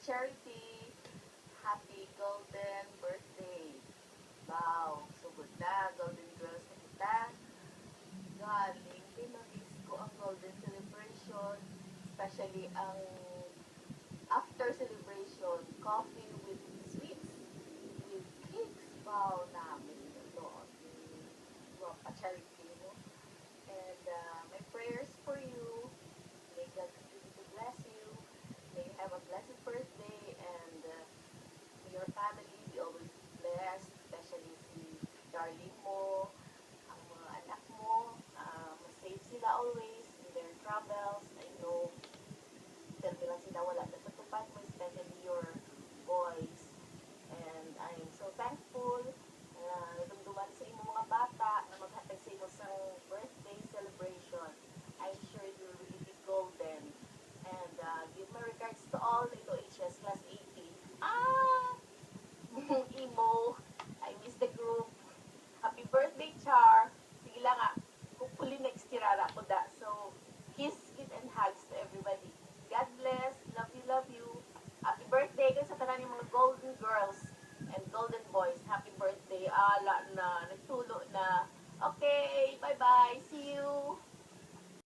Charity, happy golden birthday. Wow, sugod na, golden girls na kita. Galing, pinamiss ko ang golden celebration, especially ang after celebration, coffee with sweets, with cakes. Wow, namin ito. Wow, pa-charity mo. And my prayers for you. May God continue to bless you. May you have a blessed birthday and your family be always blessed, especially si darling mo, ang mga anak mo, safe sila always in their travels. I know, swerte lang sila wala na sa tupad mo, especially your boys. And I'm so thankful na nadumduman sa imo mga bata na maghatag sa imo sa birthday celebration. I'm sure you will really be golden. And give my regards to all the HS Class 80. Emo. I miss the group. Happy birthday, Char. Sige lang hopefully next year ara ko da. So, kiss and hugs to everybody. God bless. Love you, love you. Happy birthday sa tanan ng mga golden girls and golden boys. Happy birthday. Ala na. Nagtuloy